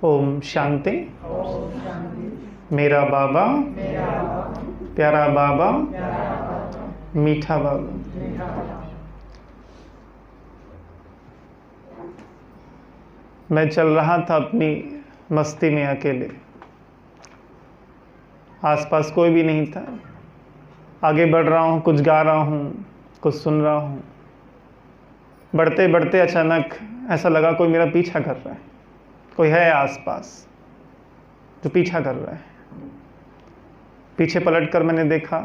ओम शांति। मेरा बाबा प्यारा बाबा मीठा बाबा। मैं चल रहा था अपनी मस्ती में अकेले, आसपास कोई भी नहीं था। आगे बढ़ रहा हूँ, कुछ गा रहा हूँ, कुछ सुन रहा हूँ। बढ़ते बढ़ते अचानक ऐसा लगा कोई मेरा पीछा कर रहा है, कोई है आसपास जो पीछा कर रहा है। पीछे पलट कर मैंने देखा,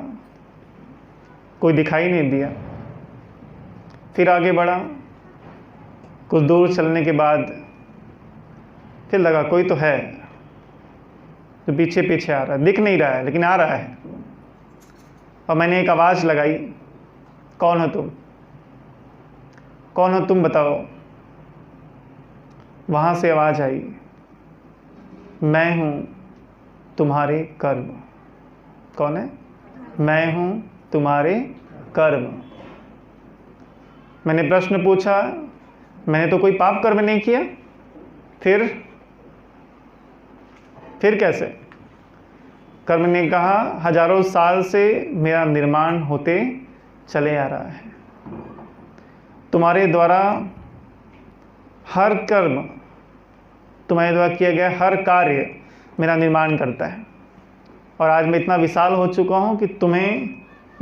कोई दिखाई नहीं दिया। फिर आगे बढ़ा, कुछ दूर चलने के बाद फिर लगा कोई तो है जो पीछे पीछे आ रहा है। दिख नहीं रहा है लेकिन आ रहा है। और मैंने एक आवाज़ लगाई, कौन हो तुम, कौन हो तुम बताओ। वहाँ से आवाज़ आई, मैं हूँ तुम्हारे कर्म। कौन है? मैं हूँ तुम्हारे कर्म। मैंने प्रश्न पूछा, मैंने तो कोई पाप कर्म नहीं किया। फिर कैसे? कर्म ने कहा, हजारों साल से मेरा निर्माण होते चले आ रहा है। तुम्हारे द्वारा हर कर्म, तुम्हारे द्वारा किया गया हर कार्य मेरा निर्माण करता है। और आज मैं इतना विशाल हो चुका हूँ कि तुम्हें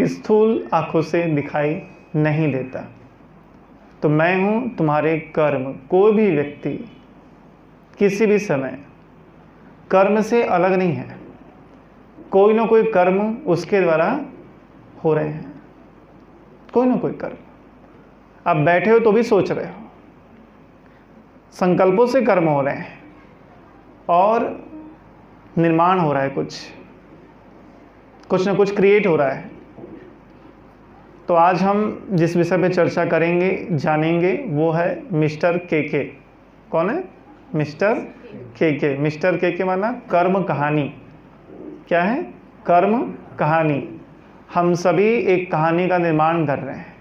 स्थूल आँखों से दिखाई नहीं देता। तो मैं हूँ तुम्हारे कर्म। कोई भी व्यक्ति किसी भी समय कर्म से अलग नहीं है। कोई ना कोई कर्म उसके द्वारा हो रहे हैं, कोई ना कोई कर्म। आप बैठे हो तो भी सोच रहे हो, संकल्पों से कर्म हो रहे हैं और निर्माण हो रहा है, कुछ ना कुछ क्रिएट हो रहा है। तो आज हम जिस विषय पे चर्चा करेंगे, जानेंगे, वो है मिस्टर के। कौन है? मिस्टर के। मिस्टर के माना कर्म कहानी। क्या है? कर्म कहानी। हम सभी एक कहानी का निर्माण कर रहे हैं।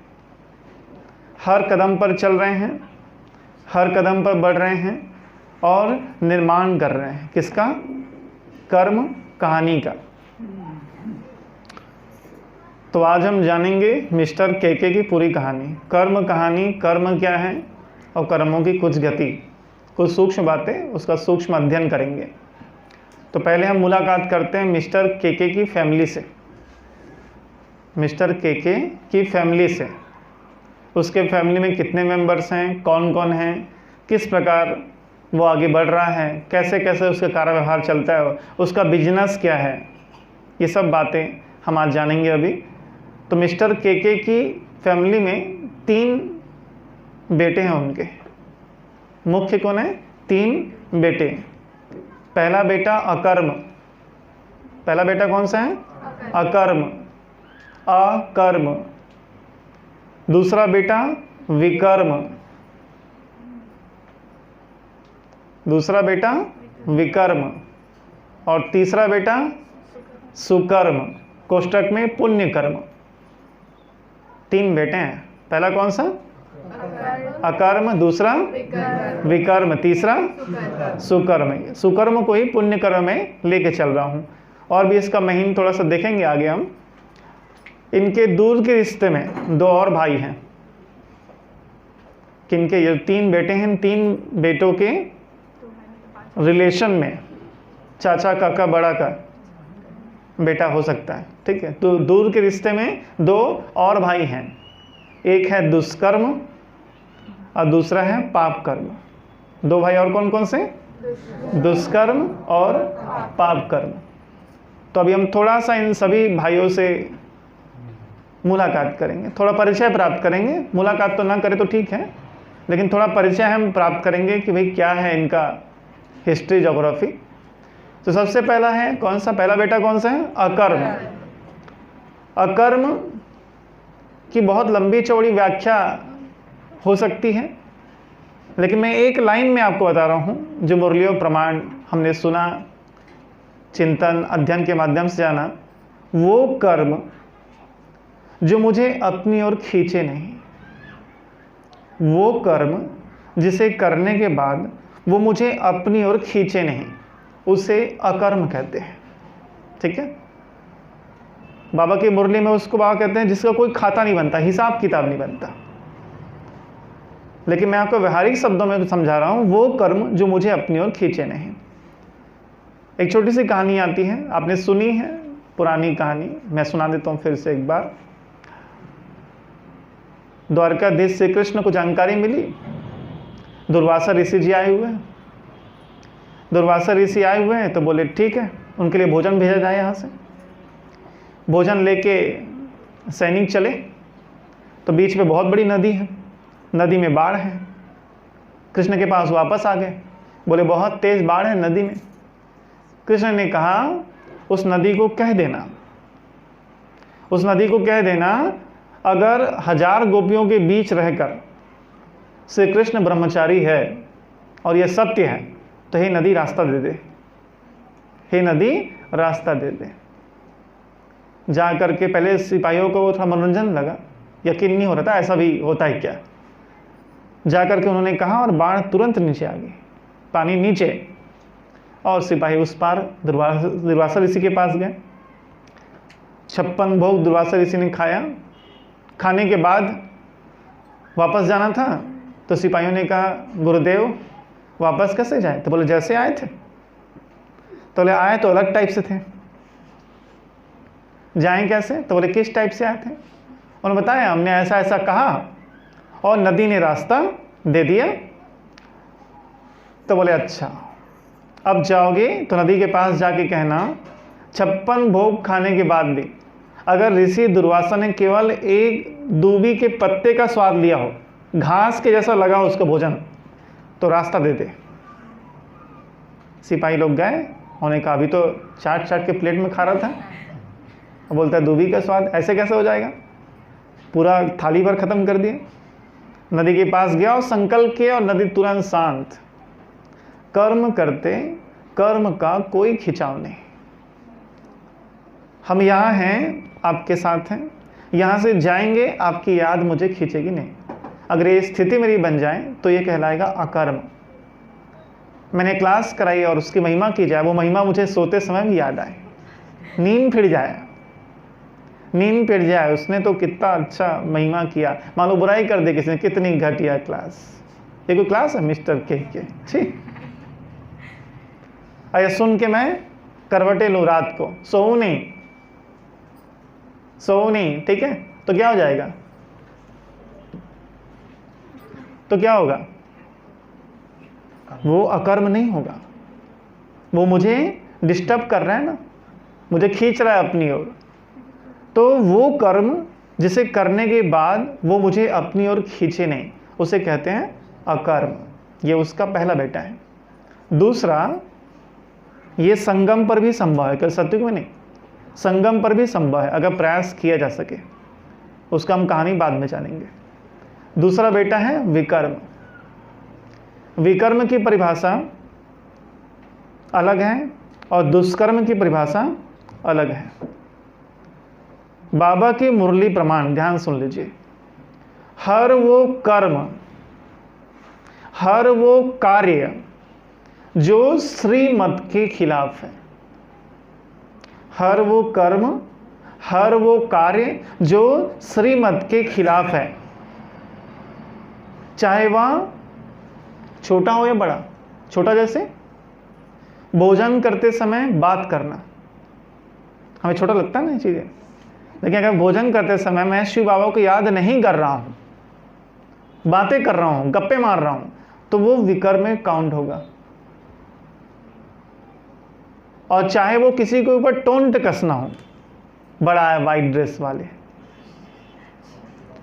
हर कदम पर चल रहे हैं, हर कदम पर बढ़ रहे हैं और निर्माण कर रहे हैं। किसका? कर्म कहानी का। तो आज हम जानेंगे मिस्टर के की पूरी कहानी, कर्म कहानी। कर्म क्या है और कर्मों की कुछ गति, कुछ सूक्ष्म बातें, उसका सूक्ष्म अध्ययन करेंगे। तो पहले हम मुलाकात करते हैं मिस्टर के की फैमिली से। मिस्टर के की फैमिली से, उसके फैमिली में कितने मेंबर्स हैं, कौन कौन हैं, किस प्रकार वो आगे बढ़ रहा है, कैसे कैसे उसका कार्य व्यवहार चलता है, उसका बिजनेस क्या है, ये सब बातें हम आज जानेंगे अभी। तो मिस्टर के की फैमिली में 3 बेटे हैं उनके। मुख्य कौन है? 3 बेटे। पहला बेटा अकर्म। पहला बेटा कौन सा है? अकर्म। अकर्म। दूसरा बेटा विकर्म। दूसरा बेटा विकर्म। और तीसरा बेटा सुकर्म, कोष्टक में पुण्य कर्म। 3 बेटे हैं। पहला कौन सा? अकर्म, दूसरा विकर्म, तीसरा सुकर्म। सुकर्म को ही पुण्य कर्म में लेके चल रहा हूँ। और भी इसका महीन थोड़ा सा देखेंगे आगे हम। इनके दूर के रिश्ते में 2 और भाई हैं। किनके? ये 3 बेटे हैं। 3 बेटों के रिलेशन में चाचा, काका, बड़ा का बेटा हो सकता है। ठीक है। तो दूर के रिश्ते में 2 और भाई हैं। एक है दुष्कर्म और दूसरा है पाप कर्म। 2 भाई और कौन कौन से? दुष्कर्म और पाप कर्म। तो अभी हम थोड़ा सा इन सभी भाइयों से मुलाकात करेंगे, थोड़ा परिचय प्राप्त करेंगे। मुलाकात तो ना करें तो ठीक है, लेकिन थोड़ा परिचय हम प्राप्त करेंगे कि भाई क्या है इनका हिस्ट्री, ज्योग्राफी। तो सबसे पहला है कौन सा? पहला बेटा कौन सा है? अकर्म। अकर्म की बहुत लंबी चौड़ी व्याख्या हो सकती है, लेकिन मैं एक लाइन में आपको बता रहा हूँ जो मुरलियों प्रमाण हमने सुना, चिंतन अध्ययन के माध्यम से जाना। वो कर्म जो मुझे अपनी ओर खींचे नहीं, वो कर्म जिसे करने के बाद वो मुझे अपनी ओर खींचे नहीं, उसे अकर्म कहते हैं। ठीक है, बाबा की मुरली में उसको बाबा कहते हैं जिसका कोई खाता नहीं बनता, हिसाब किताब नहीं बनता। लेकिन मैं आपको व्यवहारिक शब्दों में समझा रहा हूं, वो कर्म जो मुझे अपनी ओर खींचे नहीं। एक छोटी सी कहानी आती है, आपने सुनी है, पुरानी कहानी, मैं सुना देता हूं फिर से एक बार। द्वारकाधीश श्री कृष्ण को जानकारी मिली, दुर्वासा ऋषि जी आए हुए हैं। दुर्वासा ऋषि आए हुए हैं तो बोले ठीक है, उनके लिए भोजन भेजा जाए। यहाँ से भोजन लेके सैनिक चले तो बीच में बहुत बड़ी नदी है, नदी में बाढ़ है। कृष्ण के पास वापस आ गए, बोले बहुत तेज बाढ़ है नदी में। कृष्ण ने कहा उस नदी को कह देना, उस नदी को कह देना, अगर 1000 गोपियों के बीच रहकर श्री कृष्ण ब्रह्मचारी है और यह सत्य है तो हे नदी रास्ता दे दे, हे नदी रास्ता दे दे। जा करके पहले सिपाहियों को थोड़ा मनोरंजन लगा, यकीन नहीं हो रहा था ऐसा भी होता है क्या। जा करके उन्होंने कहा और बाढ़ तुरंत नीचे आ गई, पानी नीचे, और सिपाही उस पार दुर्वासा ऋषि के पास गए। 56 भोग दुर्वासा ऋषि ने खाया। खाने के बाद वापस जाना था तो सिपाहियों ने कहा गुरुदेव वापस कैसे जाए? तो बोले जैसे आए थे। तो बोले आए तो अलग टाइप से थे, जाएं कैसे? तो बोले किस टाइप से आए थे? उन्होंने बताया हमने ऐसा ऐसा कहा और नदी ने रास्ता दे दिया। तो बोले अच्छा, अब जाओगे तो नदी के पास जाके कहना 56 भोग खाने के बाद भी अगर ऋषि दुर्वासा ने केवल एक दूबी के पत्ते का स्वाद लिया हो, घास के जैसा लगा हो उसका भोजन, तो रास्ता दे दे। सिपाही लोग गए, उन्होंने कहा अभी तो चाट चाट के प्लेट में खा रहा था, बोलता है दूबी का स्वाद ऐसे कैसे हो जाएगा, पूरा थाली भर खत्म कर दिया। नदी के पास गया और संकल्प किया और नदी तुरंत शांत। कर्म करते कर्म का कोई खिंचाव नहीं। हम यहाँ हैं, आपके साथ हैं, यहाँ से जाएंगे आपकी याद मुझे खींचेगी नहीं। अगर ये स्थिति मेरी बन जाए तो ये कहलाएगा अकर्म। मैंने क्लास कराई और उसकी महिमा की जाए, वो महिमा मुझे सोते समय भी याद आए, नींद फिर जाए, नींद फिर जाए, उसने तो कितना अच्छा महिमा किया, मान लो बुराई कर दे किसी ने, कितनी घटिया क्लास। ये कोई क्लास है मिस्टर के ठीक। अरे सुन के मैं करवटे लूँ रात को, सोऊं नहीं, ठीक है, तो क्या हो जाएगा? तो क्या होगा? वो अकर्म नहीं होगा, वो मुझे डिस्टर्ब कर रहा है ना, मुझे खींच रहा है अपनी ओर। तो वो कर्म जिसे करने के बाद वो मुझे अपनी ओर खींचे नहीं, उसे कहते हैं अकर्म। ये उसका पहला बेटा है। दूसरा, ये संगम पर भी संभव है, केवल सत्युग में नहीं, संगम पर भी संभव है अगर प्रयास किया जा सके। उसका हम कहानी बाद में जानेंगे। दूसरा बेटा है विकर्म। विकर्म की परिभाषा अलग है और दुष्कर्म की परिभाषा अलग है। बाबा की मुरली प्रमाण ध्यान सुन लीजिए। हर वो कर्म, हर वो कार्य जो श्रीमत के खिलाफ है, हर वो कर्म, हर वो कार्य जो श्रीमत के खिलाफ है, चाहे वह छोटा हो या बड़ा। छोटा जैसे भोजन करते समय बात करना, हमें छोटा लगता है ना ये चीज़ें, लेकिन अगर भोजन करते समय मैं शिव बाबा को याद नहीं कर रहा हूँ, बातें कर रहा हूँ, गप्पे मार रहा हूँ, तो वो विकर्म में काउंट होगा। और चाहे वो किसी के ऊपर टोंट कसना हो, बड़ा है वाइट ड्रेस वाले,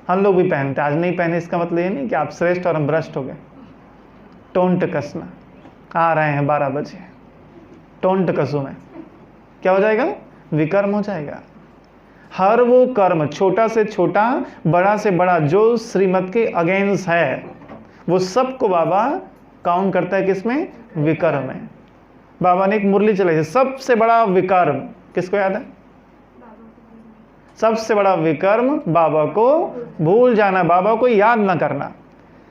हम लोग भी पहनते, आज नहीं पहने इसका मतलब ये नहीं कि आप श्रेष्ठ और हम भ्रष्ट हो गए। टोंट कसना, आ रहे हैं 12 बजे, टोंट कसू में, क्या हो जाएगा? विकर्म हो जाएगा। हर वो कर्म छोटा से छोटा, बड़ा से बड़ा जो श्रीमत के अगेंस्ट है, वो सबको बाबा काउंट करता है किसमें? विकर्म में। बाबा ने एक मुरली चलाई, सबसे बड़ा विकर्म किसको याद है? सबसे बड़ा विकर्म बाबा को भूल जाना, बाबा को याद ना करना।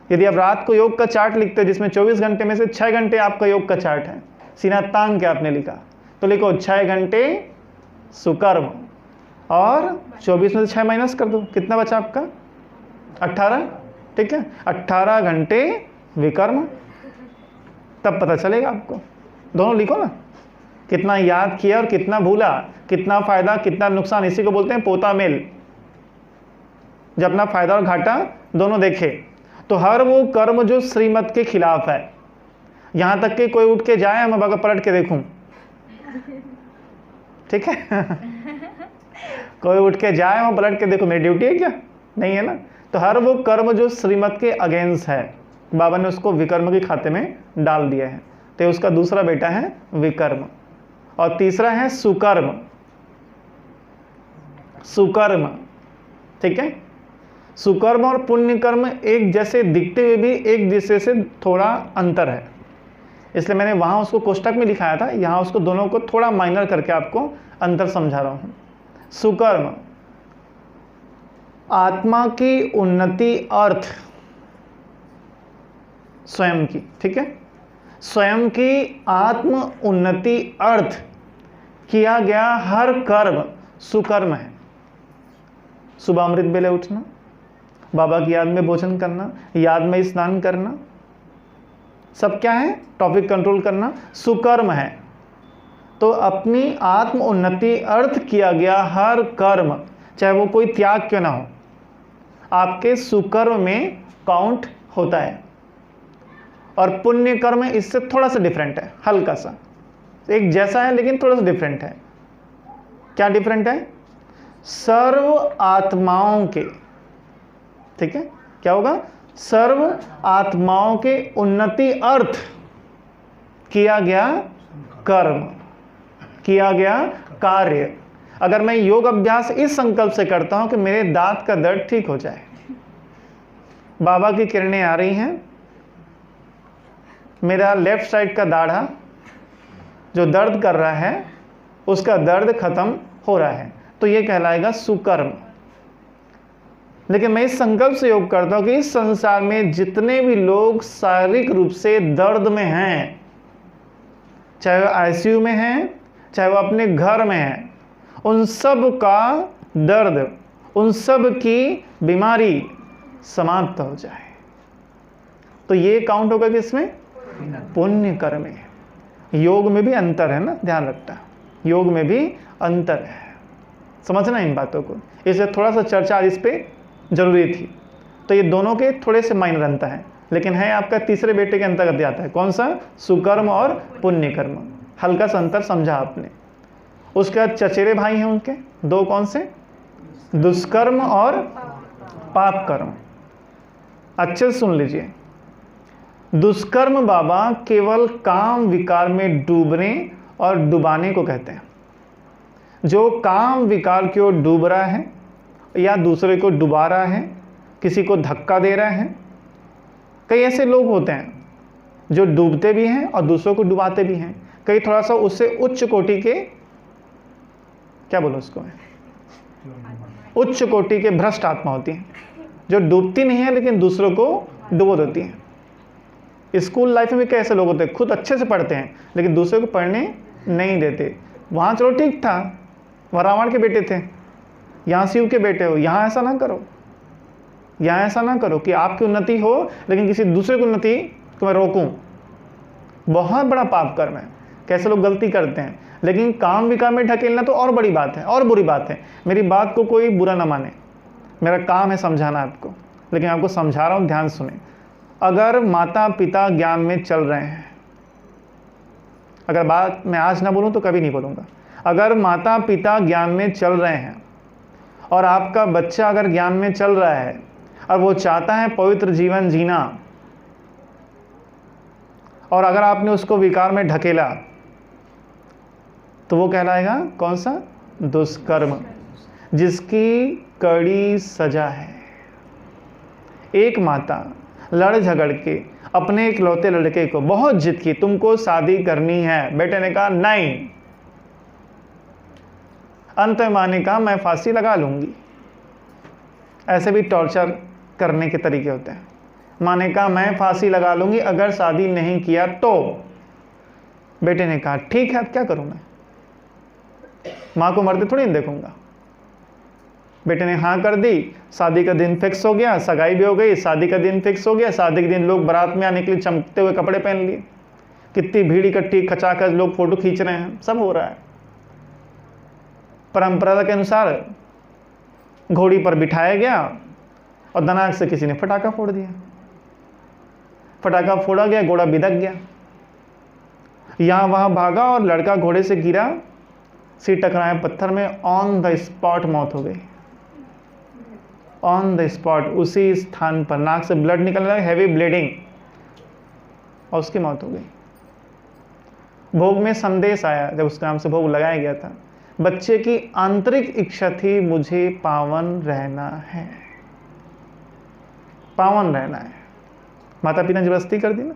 यदि आप रात को योग का चार्ट लिखते हो जिसमें 24 घंटे में से 6 घंटे आपका योग का चार्ट है, सीना तान के आपने लिखा, तो लिखो 6 घंटे सुकर्म और 24 में से 6 माइनस कर दो, कितना बचा आपका? 18। ठीक है, 18 घंटे विकर्म, तब पता चलेगा आपको। दोनों लिखो ना, कितना याद किया और कितना भूला, कितना फायदा कितना नुकसान, इसी को बोलते हैं पोता मेल। जब अपना फायदा और घाटा दोनों देखे, तो हर वो कर्म जो श्रीमत के खिलाफ है, यहां तक कि कोई उठ के जाए मैं अगर पलट के देखूं, ठीक है कोई उठ के जाए मैं पलट के देखूं, मेरी ड्यूटी है क्या? नहीं है ना। तो हर वो कर्म जो श्रीमत के अगेंस्ट है, बाबा ने उसको विकर्म के खाते में डाल दिया है। तो उसका दूसरा बेटा है विकर्म, और तीसरा है सुकर्म। सुकर्म, ठीक है। सुकर्म और पुण्य कर्म एक जैसे दिखते हुए भी एक दूसरे से थोड़ा अंतर है, इसलिए मैंने वहाँ उसको कोष्टक में लिखाया था, यहाँ उसको दोनों को थोड़ा माइनर करके आपको अंतर समझा रहा हूँ। सुकर्म आत्मा की उन्नति अर्थ स्वयं की, ठीक है, स्वयं की आत्म उन्नति अर्थ किया गया हर कर्म सुकर्म है। सुबह अमृत बेले उठना, बाबा की याद में भोजन करना, याद में स्नान करना, सब क्या है? टॉपिक कंट्रोल करना, सुकर्म है। तो अपनी आत्म उन्नति अर्थ किया गया हर कर्म, चाहे वो कोई त्याग क्यों ना हो, आपके सुकर्म में काउंट होता है। और पुण्य कर्म इससे थोड़ा सा डिफरेंट है, हल्का सा, एक जैसा है लेकिन थोड़ा सा डिफरेंट है। क्या डिफरेंट है? सर्व आत्माओं के, ठीक है, क्या होगा? सर्व आत्माओं के उन्नति अर्थ किया गया कर्म, किया गया कार्य। अगर मैं योग अभ्यास इस संकल्प से करता हूं कि मेरे दांत का दर्द ठीक हो जाए, बाबा की किरणें आ रही हैं, मेरा लेफ्ट साइड का दाढ़ा जो दर्द कर रहा है उसका दर्द खत्म हो रहा है, तो ये कहलाएगा सुकर्म। लेकिन मैं इस संकल्प से योग करता हूं कि इस संसार में जितने भी लोग शारीरिक रूप से दर्द में हैं, चाहे वो आईसीयू में हैं, चाहे वो अपने घर में हैं, उन सब का दर्द, उन सब की बीमारी समाप्त हो जाए, तो ये काउंट होगा किसमें? पुण्य कर्म में। योग में भी अंतर है ना, ध्यान रखना, योग में भी अंतर है, समझना इन बातों को, इसलिए थोड़ा सा चर्चा इस पे जरूरी थी। तो ये दोनों के थोड़े से माइनर अंतर हैं, लेकिन है आपका तीसरे बेटे के अंतर्गत आता है। कौन सा? सुकर्म और पुण्य कर्म। हल्का सा अंतर समझा आपने। उसके बाद चचेरे भाई हैं उनके दो, कौन से? दुष्कर्म और पाप कर्म। अच्छे से सुन लीजिए, दुष्कर्म बाबा केवल काम विकार में डूबने और डुबाने को कहते हैं। जो काम विकार की ओर डूब रहा है या दूसरे को डुबा रहा है, किसी को धक्का दे रहा है, कई ऐसे लोग होते हैं जो डूबते भी हैं और दूसरों को डुबाते भी हैं। कई थोड़ा सा उससे उच्च कोटि के, क्या बोलो उसको, उच्च कोटि के भ्रष्ट आत्मा होती हैं, जो डूबती नहीं है लेकिन दूसरों को डुबो देती हैं। स्कूल लाइफ में भी कैसे लोग होते हैं, खुद अच्छे से पढ़ते हैं लेकिन दूसरे को पढ़ने नहीं देते। वहाँ चलो ठीक था, वहाँ रावण के बेटे थे, यहाँ शिव के बेटे हो। यहाँ ऐसा ना करो, यहाँ ऐसा ना करो कि आपकी उन्नति हो लेकिन किसी दूसरे की उन्नति को मैं रोकूं। बहुत बड़ा पाप कर्म है, कैसे लोग गलती करते हैं। लेकिन काम विकार में ढकेलना तो और बड़ी बात है और बुरी बात है। मेरी बात को कोई बुरा ना माने, मेरा काम है समझाना आपको, लेकिन आपको समझा रहा हूँ, ध्यान सुने। अगर माता पिता ज्ञान में चल रहे हैं, अगर बात मैं आज ना बोलूँ तो कभी नहीं बोलूँगा, अगर माता पिता ज्ञान में चल रहे हैं और आपका बच्चा अगर ज्ञान में चल रहा है और वो चाहता है पवित्र जीवन जीना, और अगर आपने उसको विकार में ढकेला तो वो कहलाएगा कौन सा? दुष्कर्म, जिसकी कड़ी सजा है। एक माता लड़ झगड़ के अपने इकलौते लड़के को बहुत जिद की, तुमको शादी करनी है। बेटे ने कहा नहीं। अंत में माँ ने कहा मैं फांसी लगा लूंगी। ऐसे भी टॉर्चर करने के तरीके होते हैं। माँ ने कहा मैं फांसी लगा लूंगी अगर शादी नहीं किया तो। बेटे ने कहा ठीक है, अब क्या करूं मैं, माँ को मरते थोड़ी नहीं देखूंगा। बेटे ने हाँ कर दी, शादी का दिन फिक्स हो गया, सगाई भी हो गई, शादी का दिन फिक्स हो गया। शादी के दिन लोग बारात में आने के लिए चमकते हुए कपड़े पहन लिए, कितनी भीड़ इकट्ठी, खचाखच लोग फोटो खींच रहे हैं, सब हो रहा है। परंपरा के अनुसार घोड़ी पर बिठाया गया और दनाक से किसी ने फटाका फोड़ दिया। फटाका फोड़ा गया, घोड़ा बिदक गया, यहां वहां भागा और लड़का घोड़े से गिरा, सिर टकराया पत्थर में, ऑन द स्पॉट मौत हो गई। ऑन द स्पॉट, उसी स्थान पर नाक से ब्लड निकलने लगा, हैवी ब्लीडिंग, और उसकी मौत हो गई। भोग में संदेश आया, जब उसके नाम से भोग लगाया गया था, बच्चे की आंतरिक इच्छा थी मुझे पावन रहना है, पावन रहना है। माता पिता ने जबरदस्ती कर दी ना।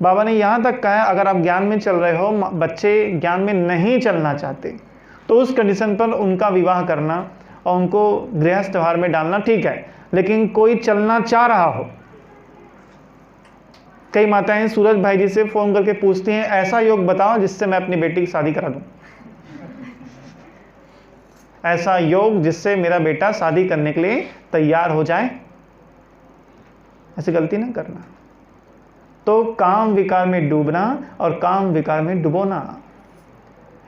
बाबा ने यहां तक कहा अगर आप ज्ञान में चल रहे हो, बच्चे ज्ञान में नहीं चलना चाहते, तो उस कंडीशन पर उनका विवाह करना और उनको गृहस्थ व्यवहार में डालना ठीक है। लेकिन कोई चलना चाह रहा हो, कई माताएं सूरज भाई जी से फोन करके पूछती हैं ऐसा योग बताओ जिससे मैं अपनी बेटी की शादी करा दूं, ऐसा योग जिससे मेरा बेटा शादी करने के लिए तैयार हो जाए। ऐसी गलती ना करना। तो काम विकार में डूबना और काम विकार में डुबोना,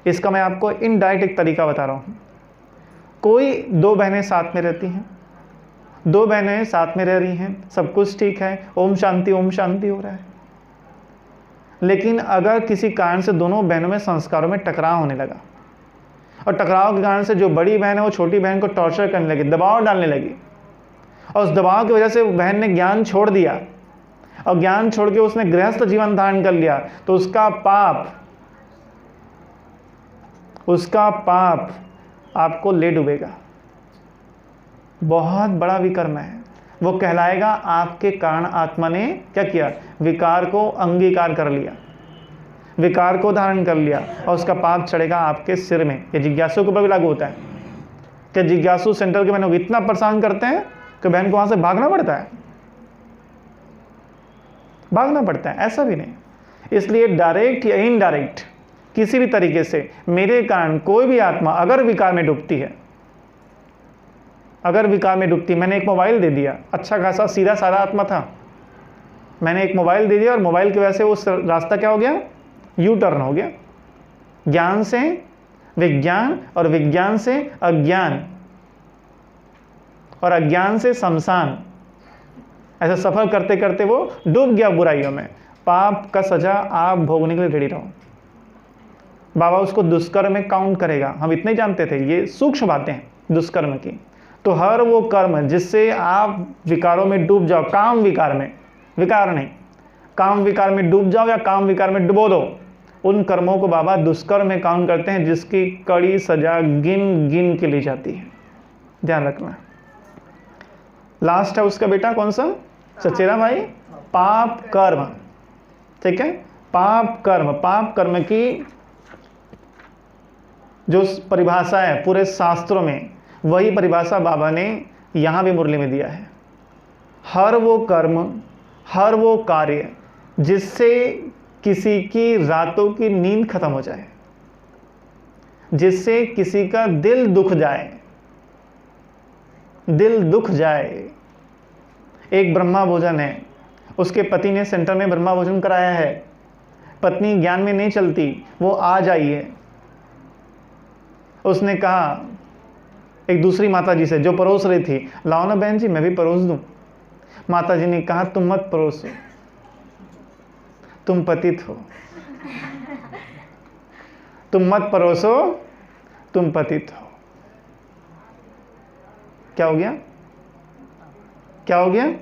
इसका मैं आपको इनडायरेक्ट एक तरीका बता रहा हूं। कोई दो बहनें साथ में रहती हैं, दो बहनें साथ में रह रही हैं, सब कुछ ठीक है, ओम शांति हो रहा है। लेकिन अगर किसी कारण से दोनों बहनों में संस्कारों में टकराव होने लगा, और टकराव के कारण से जो बड़ी बहन है वो छोटी बहन को टॉर्चर करने लगी, दबाव डालने लगी, और उस दबाव की वजह से बहन ने ज्ञान छोड़ दिया, और ज्ञान छोड़ के उसने गृहस्थ जीवन धारण कर लिया, तो उसका पाप आपको ले डूबेगा। बहुत बड़ा विकर्म है। वो कहलाएगा आपके कारण आत्मा ने क्या किया, विकार को अंगीकार कर लिया, विकार को धारण कर लिया, और उसका पाप चढ़ेगा आपके सिर में। ये जिज्ञासु के ऊपर भी लागू होता है कि जिज्ञासु सेंटर के बहनों को इतना परेशान करते हैं कि बहन को वहां से भागना पड़ता है, भागना पड़ता है। ऐसा भी नहीं। इसलिए डायरेक्ट या इनडायरेक्ट किसी भी तरीके से मेरे कारण कोई भी आत्मा अगर विकार में डूबती है, मैंने एक मोबाइल दे दिया, अच्छा खासा सीधा साधा आत्मा था, मैंने एक मोबाइल दे दिया और मोबाइल की वजह से उस रास्ता क्या हो गया, यू टर्न हो गया। ज्ञान से विज्ञान और विज्ञान से अज्ञान और अज्ञान से शमशान, ऐसा सफर करते करते वो डूब गया बुराइयों में। पाप का सजा आप भोगने के लिए रेडी रहो। बाबा उसको दुष्कर्म में काउंट करेगा, हम इतने जानते थे, ये सूक्ष्म बातें हैं दुष्कर्म की। तो हर वो कर्म जिससे आप विकारों में डूब जाओ, काम विकार में, विकार नहीं, काम विकार में डूब जाओ या काम विकार में डुबो दो, उन कर्मों को बाबा दुष्कर्म में काउंट करते हैं, जिसकी कड़ी सजा गिन गिन के ली जाती है। ध्यान रखना। लास्ट है उसका बेटा कौन सा, चचेरा भाई, पाप कर्म। ठीक है, पाप कर्म की जो परिभाषा है पूरे शास्त्रों में, वही परिभाषा बाबा ने यहां भी मुरली में दिया है। हर वो कर्म, हर वो कार्य जिससे किसी की रातों की नींद खत्म हो जाए, जिससे किसी का दिल दुख जाए। एक ब्रह्मा भोजन है, उसके पति ने सेंटर में ब्रह्मा भोजन कराया है, पत्नी ज्ञान में नहीं चलती, वो आज आई है। उसने कहा एक दूसरी माता जी से जो परोस रही थी, लाओ ना बहन जी मैं भी परोस दूं। माता जी ने कहा तुम मत परोसो, तुम पतित हो, तुम मत परोसो, तुम पतित हो। क्या हो गया, क्या हो गया?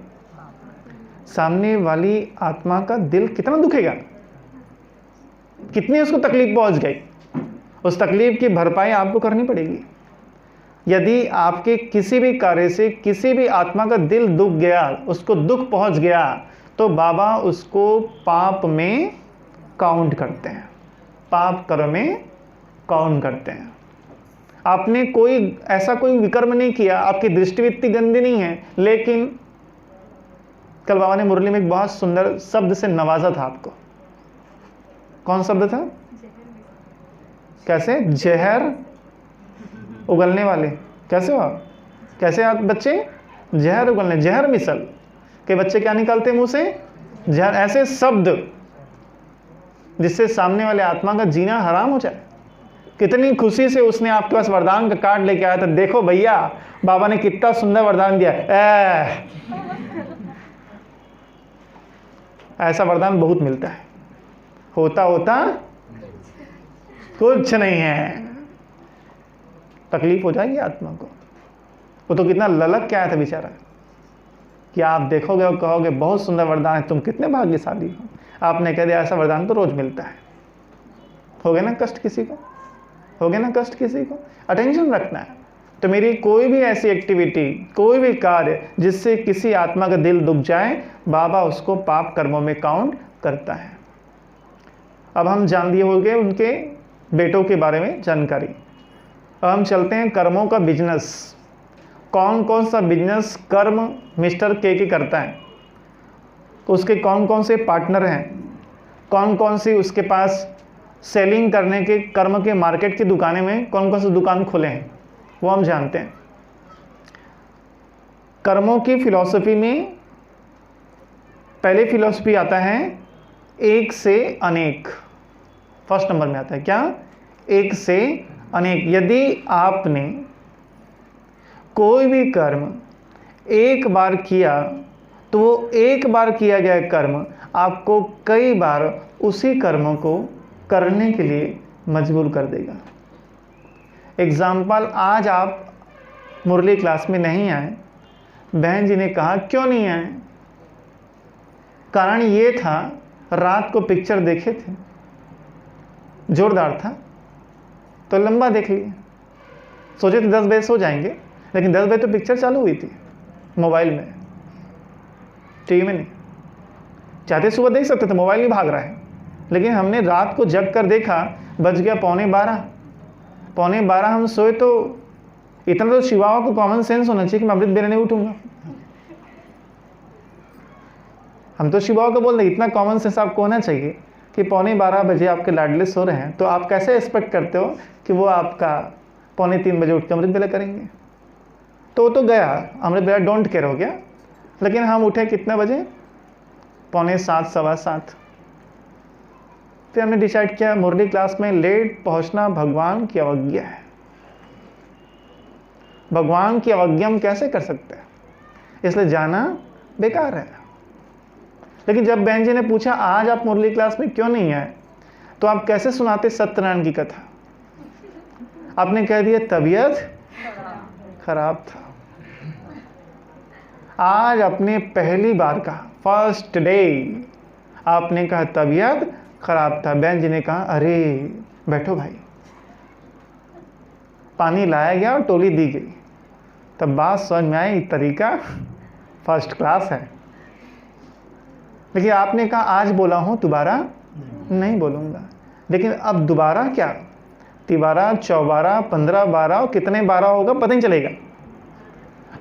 सामने वाली आत्मा का दिल कितना दुखेगा, कितनी उसको तकलीफ पहुंच गई, उस तकलीफ की भरपाई आपको करनी पड़ेगी। यदि आपके किसी भी कार्य से किसी भी आत्मा का दिल दुख गया, उसको दुख पहुंच गया, तो बाबा उसको पाप में काउंट करते हैं, पाप कर्म में काउंट करते हैं। आपने ऐसा कोई विकर्म नहीं किया, आपकी दृष्टि भी इतनी गंदी नहीं है, लेकिन कल बाबा ने मुरली में एक बहुत सुंदर शब्द से नवाजा था आपको। कौन शब्द था? कैसे? जहर उगलने वाले। कैसे हुआ? कैसे आप बच्चे? जहर उगलने, जहर मिसल के बच्चे क्या निकालते मुंह से? जहर। ऐसे शब्द जिससे सामने वाले आत्मा का जीना हराम हो जाए। कितनी खुशी से उसने आपके पास वरदान का कार्ड लेके आया था, देखो भैया बाबा ने कितना सुंदर वरदान दिया। ऐसा वरदान बहुत मिलता है, होता होता कुछ नहीं है। तकलीफ हो जाएगी आत्मा को। वो तो कितना ललक के आया था बेचारा कि आप देखोगे और कहोगे बहुत सुंदर वरदान है, तुम कितने भाग्यशाली हो। आपने कह दिया ऐसा वरदान तो रोज मिलता है। हो गया ना कष्ट किसी को? हो गया ना कष्ट किसी को? अटेंशन रखना है। तो मेरी कोई भी ऐसी एक्टिविटी, कोई भी कार्य जिससे किसी आत्मा का दिल दुख जाए, बाबा उसको पाप कर्मों में काउंट करता है। अब हम जान लिए हो गए उनके बेटों के बारे में जानकारी। अब हम चलते हैं कर्मों का बिजनेस। कौन कौन सा बिजनेस कर्म मिस्टर के करता है, उसके कौन कौन से पार्टनर हैं, कौन कौन सी उसके पास सेलिंग करने के कर्म के मार्केट की दुकानें में कौन कौन से दुकान खोले हैं, वो हम जानते हैं। कर्मों की फिलॉसफी में पहले फिलॉसफी आता है एक से अनेक। फर्स्ट नंबर में आता है क्या? एक से अनेक। यदि आपने कोई भी कर्म एक बार किया तो वो एक बार किया गया कर्म आपको कई बार उसी कर्म को करने के लिए मजबूर कर देगा। एग्जाम्पल, आज आप मुरली क्लास में नहीं आए, बहन जी ने कहा क्यों नहीं आए? कारण ये था रात को पिक्चर देखे थे, जोरदार था तो लंबा देख लिए। सोचे थे 10 बजे सो जाएंगे, लेकिन 10 बजे तो पिक्चर चालू हुई थी मोबाइल में, टीवी में नहीं। चाहते सुबह देख सकते थे, मोबाइल नहीं भाग रहा है, लेकिन हमने रात को जग कर देखा, बज गया 11:15। 11:15 हम सोए तो इतना तो शिवाओं को कॉमन सेंस होना चाहिए कि मैं अमृत बेले नहीं उठूंगा। हम तो शिवाओं को बोल रहे, इतना कॉमन सेंस आपको होना चाहिए कि 11:15 बजे आपके लाडले सो रहे हैं, तो आप कैसे एक्सपेक्ट करते हो कि वो आपका 2:45 बजे उठ के अमृत बेला करेंगे? तो गया अमृत बेला, डोंट केयर हो गया। लेकिन हम उठे कितने बजे? 6:45, 7:15। फिर हमने डिसाइड किया मुरली क्लास में लेट पहुंचना भगवान की अवज्ञा है। भगवान की अवज्ञा हम कैसे कर सकते हैं, इसलिए जाना बेकार है। लेकिन जब बहन जी ने पूछा आज आप मुरली क्लास में क्यों नहीं आए, तो आप कैसे सुनाते सत्यनारायण की कथा? आपने कह दिया तबीयत खराब था। आज अपने पहली बार का फर्स्ट डे आपने कहा तबीयत खराब था। बहन जी ने कहा अरे बैठो भाई, पानी लाया गया और टोली दी गई। तब बात समझ में आई, तरीका फर्स्ट क्लास है। लेकिन आपने कहा आज बोला हूं, दोबारा नहीं बोलूंगा। लेकिन अब दोबारा क्या, 13, 14, 15, 12 और कितने 12 होगा पता नहीं चलेगा।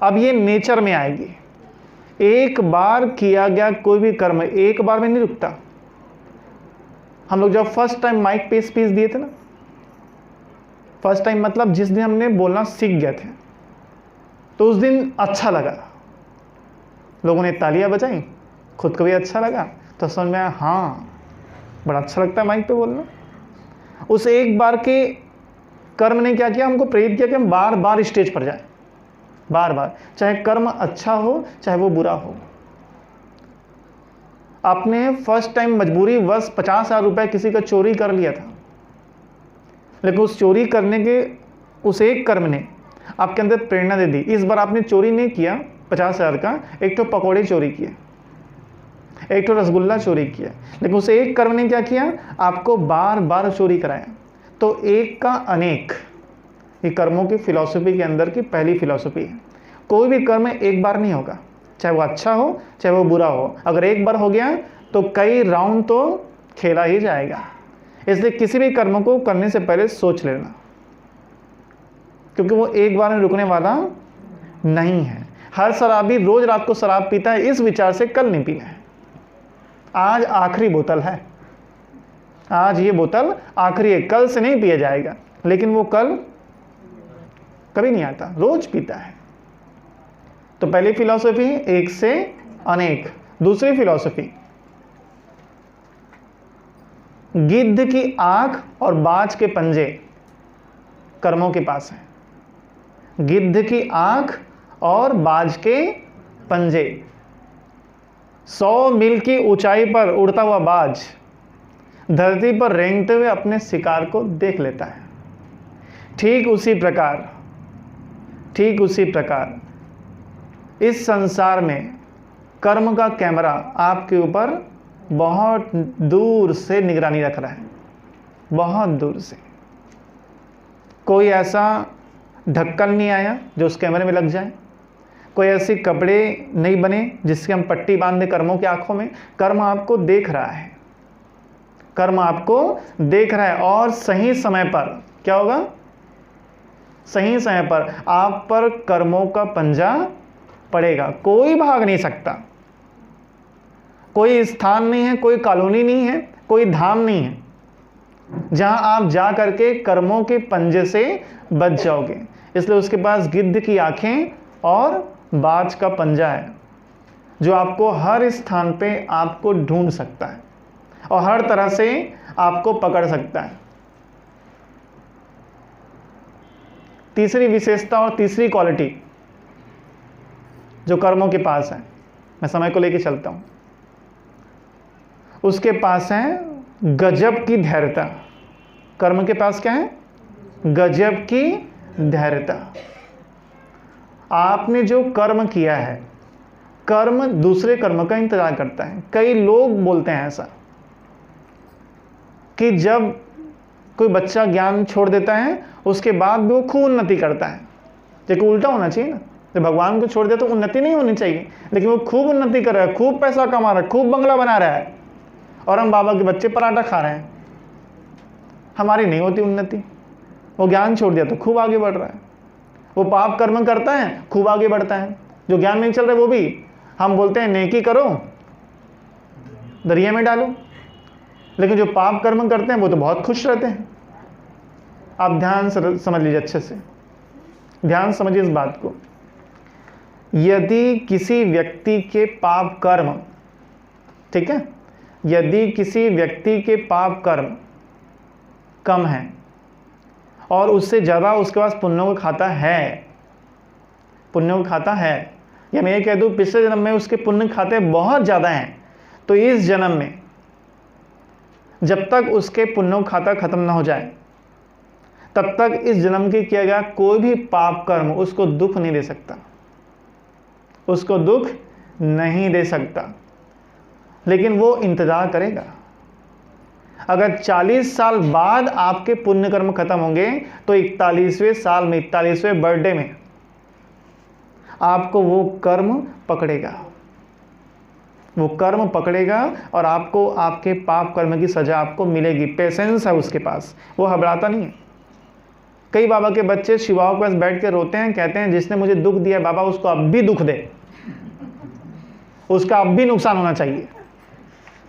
अब ये नेचर में आएगी। एक बार किया गया कोई भी कर्म एक बार में नहीं रुकता। हम लोग जब फर्स्ट टाइम माइक पे स्पीच दिए थे ना, फर्स्ट टाइम मतलब जिस दिन हमने बोलना सीख गए थे, तो उस दिन अच्छा लगा, लोगों ने तालियां बजाई, खुद को भी अच्छा लगा, तो समझ में आया हाँ बड़ा अच्छा लगता है माइक पे बोलना। उस एक बार के कर्म ने क्या किया, हमको प्रेरित किया कि हम बार बार स्टेज पर जाएं, बार बार, चाहे कर्म अच्छा हो चाहे वो बुरा हो। आपने फर्स्ट टाइम मजबूरी वश 50,000 रुपए किसी का चोरी कर लिया था, लेकिन उस चोरी करने के उस एक कर्म ने आपके अंदर प्रेरणा दे दी। इस बार आपने चोरी नहीं किया 50,000 का, एक तो पकौड़े चोरी किए, एक तो रसगुल्ला चोरी किया, लेकिन उस एक कर्म ने क्या किया, आपको बार बार चोरी कराया। तो एक का अनेक, ये कर्मों की फिलॉसफी के अंदर की पहली फिलॉसफी है। कोई भी कर्म एक बार नहीं होगा, चाहे वो अच्छा हो चाहे वो बुरा हो। अगर एक बार हो गया तो कई राउंड तो खेला ही जाएगा। इसलिए किसी भी कर्म को करने से पहले सोच लेना, क्योंकि वो एक बार में रुकने वाला नहीं है। हर शराबी रोज रात को शराब पीता है इस विचार से कल नहीं पीना है। आज आखिरी बोतल है, आज ये बोतल आखिरी है, कल से नहीं पिया जाएगा। लेकिन वो कल कभी नहीं आता, रोज पीता है। तो पहली फिलॉसफी एक से अनेक। दूसरी फिलॉसफी गिद्ध की आंख और बाज के पंजे कर्मों के पास है। गिद्ध की आंख और बाज के पंजे। 100 मील की ऊंचाई पर उड़ता हुआ बाज धरती पर रेंगते हुए अपने शिकार को देख लेता है। ठीक उसी प्रकार इस संसार में कर्म का कैमरा आपके ऊपर बहुत दूर से निगरानी रख रहा है, बहुत दूर से। कोई ऐसा ढक्कन नहीं आया जो उस कैमरे में लग जाए, कोई ऐसे कपड़े नहीं बने जिससे हम पट्टी बांध दें कर्मों की आंखों में। कर्म आपको देख रहा है, कर्म आपको देख रहा है। और सही समय पर क्या होगा? सही समय पर आप पर कर्मों का पंजा पड़ेगा। कोई भाग नहीं सकता, कोई स्थान नहीं है, कोई कॉलोनी नहीं है, कोई धाम नहीं है जहां आप जा करके कर्मों के पंजे से बच जाओगे। इसलिए उसके पास गिद्ध की आंखें और बाज का पंजा है जो आपको हर स्थान पे आपको ढूंढ सकता है और हर तरह से आपको पकड़ सकता है। तीसरी विशेषता और तीसरी क्वालिटी जो कर्मों के पास है, मैं समय को लेकर चलता हूं, उसके पास है गजब की धैर्यता। कर्म के पास क्या है? गजब की धैर्यता। आपने जो कर्म किया है, कर्म दूसरे कर्म का इंतजार करता है। कई लोग बोलते हैं ऐसा कि जब कोई बच्चा ज्ञान छोड़ देता है उसके बाद भी वो खूब उन्नति करता है। देखो उल्टा होना चाहिए ना, जब भगवान को छोड़ दिया तो उन्नति नहीं होनी चाहिए, लेकिन वो खूब उन्नति कर रहा है, खूब पैसा कमा रहा है, खूब बंगला बना रहा है, और हम बाबा के बच्चे पराठा खा रहे हैं। हमारी नहीं होती उन्नति। वो ज्ञान छोड़ दिया तो खूब आगे बढ़ रहा है। वो पाप कर्म करता है, खूब आगे बढ़ता है। जो ज्ञान नहीं चल रहा है वो भी, हम बोलते हैं नेकी करो दरिया में डालो, लेकिन जो पाप कर्म करते हैं वो तो बहुत खुश रहते हैं। आप ध्यान से समझ लीजिए, अच्छे से ध्यान समझिए इस बात को। यदि किसी व्यक्ति के पाप कर्म, ठीक है, यदि किसी व्यक्ति के पाप कर्म कम है और उससे ज़्यादा उसके पास पुण्यों का खाता है, पुण्यों का खाता है, या मैं ये कह दूँ पिछले जन्म में उसके पुण्य खाते बहुत ज़्यादा हैं, तो इस जन्म में जब तक उसके पुण्यों का खाता खत्म ना हो जाए तब तक इस जन्म के किया गया कोई भी पाप कर्म उसको दुख नहीं दे सकता, उसको दुख नहीं दे सकता। लेकिन वो इंतजार करेगा। अगर 40 साल बाद आपके पुण्य कर्म खत्म होंगे तो 41वें साल में, 41वें बर्थडे में आपको वो कर्म पकड़ेगा, वो कर्म पकड़ेगा और आपको आपके पाप कर्म की सजा आपको मिलेगी। पेशेंस है उसके पास, वो घबराता नहीं है। कई बाबा के बच्चे शिवाओं के पास बैठ के रोते हैं, कहते हैं जिसने मुझे दुख दिया बाबा उसको अब भी दुख दे, उसका अब भी नुकसान होना चाहिए।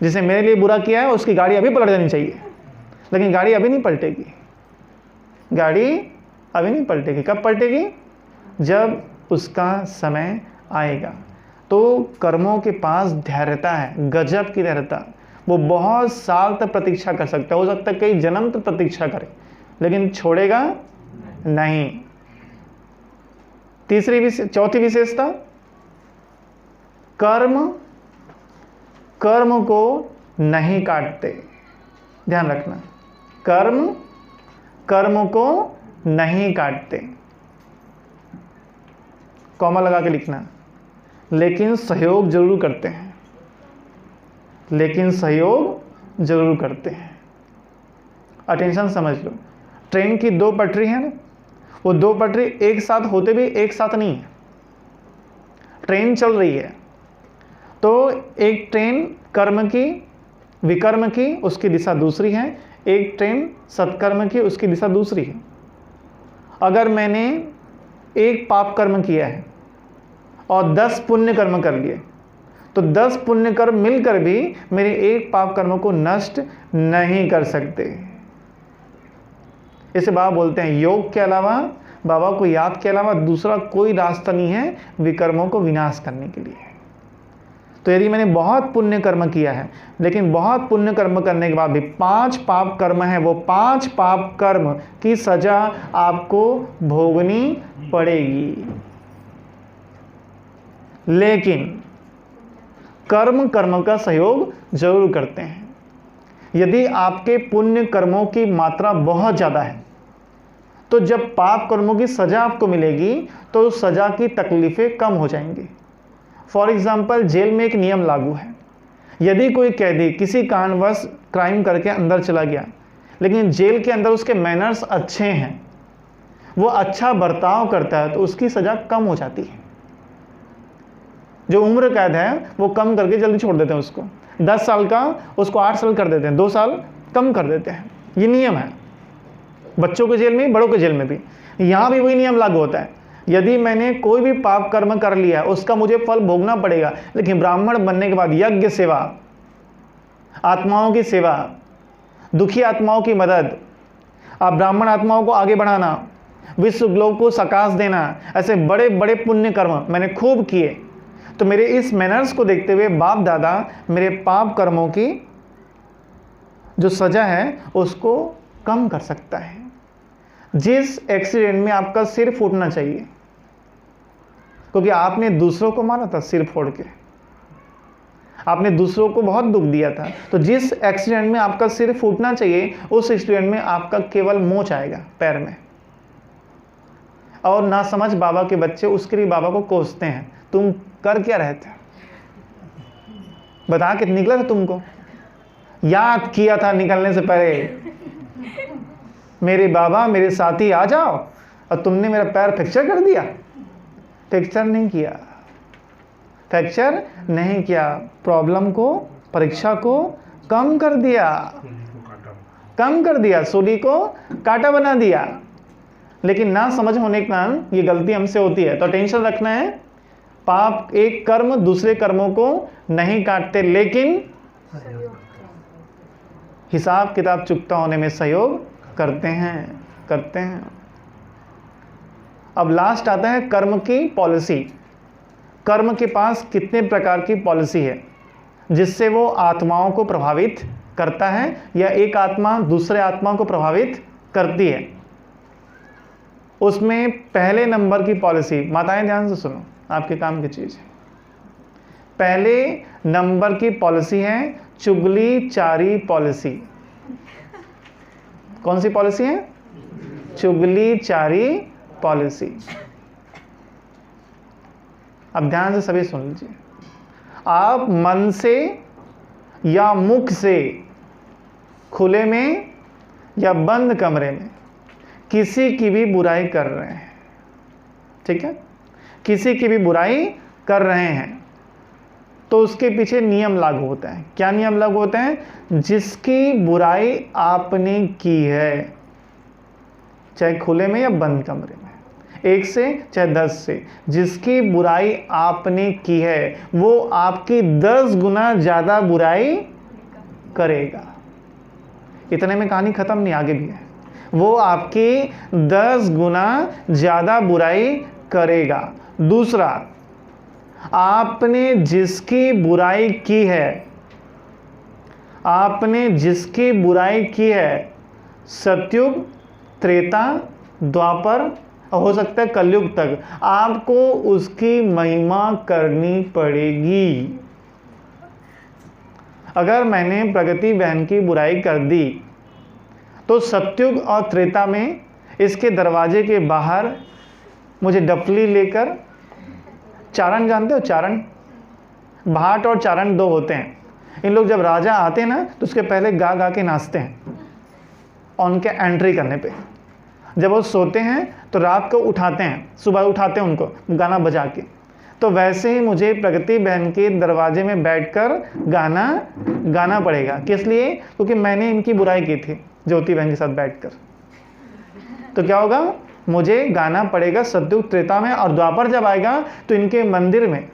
जिसने मेरे लिए बुरा किया है उसकी गाड़ी अभी पलट जानी चाहिए। लेकिन गाड़ी अभी नहीं पलटेगी, गाड़ी अभी नहीं पलटेगी। कब पलटेगी? जब उसका समय आएगा। तो कर्मों के पास धैर्यता है, गजब की धैर्यता। वो बहुत साल तक प्रतीक्षा कर सकता है, हो सकता है कई जन्म तक प्रतीक्षा करे, लेकिन छोड़ेगा नहीं। चौथी विशेषता, कर्म को नहीं काटते। ध्यान रखना, कर्म को नहीं काटते। कॉमा लगा के लिखना। लेकिन सहयोग जरूर करते हैं, लेकिन सहयोग जरूर करते हैं। अटेंशन समझ लो, ट्रेन की 2 पटरी है ना, वो 2 पटरी एक साथ होते भी एक साथ नहीं है। ट्रेन चल रही है तो एक ट्रेन कर्म की, विकर्म की, उसकी दिशा दूसरी है। एक ट्रेन सत्कर्म की, उसकी दिशा दूसरी है। अगर मैंने एक पाप कर्म किया है और 10 पुण्य कर्म कर लिए, तो 10 पुण्य कर्म मिलकर भी मेरे एक पाप कर्म को नष्ट नहीं कर सकते। इसे बाबा बोलते हैं योग के अलावा, बाबा को याद के अलावा दूसरा कोई रास्ता नहीं है विकर्मों को विनाश करने के लिए। तो यदि मैंने बहुत पुण्य कर्म किया है, लेकिन बहुत पुण्य कर्म करने के बाद भी 5 पाप कर्म है, वो 5 पाप कर्म की सजा आपको भोगनी पड़ेगी। लेकिन कर्म का सहयोग जरूर करते हैं। यदि आपके पुण्य कर्मों की मात्रा बहुत ज़्यादा है, तो जब पाप कर्मों की सजा आपको मिलेगी तो उस सजा की तकलीफें कम हो जाएंगी। फॉर एग्जाम्पल, जेल में एक नियम लागू है। यदि कोई कैदी किसी कारणवश क्राइम करके अंदर चला गया, लेकिन जेल के अंदर उसके मैनर्स अच्छे हैं, वो अच्छा बर्ताव करता है, तो उसकी सज़ा कम हो जाती है। जो उम्र कैद है वो कम करके जल्दी छोड़ देते हैं उसको। 10 साल का उसको 8 साल कर देते हैं, 2 साल कम कर देते हैं। ये नियम है बच्चों के जेल में, बड़ों के जेल में भी। यहाँ भी वही नियम लागू होता है। यदि मैंने कोई भी पाप कर्म कर लिया है, उसका मुझे फल भोगना पड़ेगा, लेकिन ब्राह्मण बनने के बाद यज्ञ सेवा, आत्माओं की सेवा, दुखी आत्माओं की मदद, आप ब्राह्मण आत्माओं को आगे बढ़ाना, विश्व ग्लोब को सकाश देना, ऐसे बड़े बड़े पुण्य कर्म मैंने खूब किए, तो मेरे इस मैनर्स को देखते हुए बाप दादा मेरे पाप कर्मों की जो सजा है उसको कम कर सकता है। जिस एक्सीडेंट में आपका सिर फूटना चाहिए, क्योंकि आपने दूसरों को मारा था सिर फोड़ के, आपने दूसरों को बहुत दुख दिया था, तो जिस एक्सीडेंट में आपका सिर फूटना चाहिए उस एक्सीडेंट में आपका केवल मोच आएगा पैर में। और ना समझ बाबा के बच्चे उसके लिए बाबा को कोसते हैं, तुम कर क्या रहे थे, बता के निकला था, तुमको याद किया था निकलने से पहले, मेरे बाबा मेरे साथी आ जाओ, और तुमने मेरा पैर फ्रैक्चर कर दिया। फ्रैक्चर नहीं किया, फ्रैक्चर नहीं किया, प्रॉब्लम को, परीक्षा को कम कर दिया, कम कर दिया, सूली को कांटा बना दिया। लेकिन ना समझ होने के कारण ये गलती हमसे होती है। तो टेंशन रखना है, पाप एक कर्म दूसरे कर्मों को नहीं काटते, लेकिन हिसाब किताब चुकता होने में सहयोग करते हैं। अब लास्ट आता है कर्म की पॉलिसी। कर्म के पास कितने प्रकार की पॉलिसी है जिससे वो आत्माओं को प्रभावित करता है, या एक आत्मा दूसरे आत्मा को प्रभावित करती है। उसमें पहले नंबर की पॉलिसी, माताएं ध्यान से सुनो, आपके काम की चीज है। पहले नंबर की पॉलिसी है चुगली चारी पॉलिसी। कौन सी पॉलिसी है? चुगली चारी पॉलिसी। अब ध्यान से सभी सुन लीजिए। आप मन से या मुख से, खुले में या बंद कमरे में किसी की भी बुराई कर रहे हैं, ठीक है, किसी की भी बुराई कर रहे हैं, तो उसके पीछे नियम लागू होता है। क्या नियम लागू होता है? जिसकी बुराई आपने की है, चाहे खुले में या बंद कमरे में, 1 से चाहे 10 से, जिसकी बुराई आपने की है वो आपकी 10 गुना ज़्यादा बुराई करेगा। इतने में कहानी खत्म नहीं, आगे भी है। वो आपकी 10 गुना ज़्यादा बुराई करेगा। दूसरा, आपने जिसकी बुराई की है, आपने जिसकी बुराई की है, सतयुग, त्रेता, द्वापर और हो सकता है कलयुग तक, आपको उसकी महिमा करनी पड़ेगी। अगर मैंने प्रगति बहन की बुराई कर दी तो सतयुग और त्रेता में इसके दरवाजे के बाहर मुझे डफली लेकर, चारण जानते हो, चारण, भाट और चारण 2 होते हैं। इन लोग जब राजा आते हैं ना तो उसके पहले गा गा के नाचते हैं और उनके एंट्री करने पे। जब वो सोते हैं तो रात को उठाते हैं, सुबह उठाते हैं उनको गाना बजा के। तो वैसे ही मुझे प्रगति बहन के दरवाजे में बैठकर गाना गाना पड़ेगा। किस लिए? क्योंकि मैंने इनकी बुराई की थी ज्योति बहन के साथ बैठकर। तो क्या होगा? मुझे गाना पड़ेगा सतयुग त्रेता में, और द्वापर जब आएगा तो इनके मंदिर में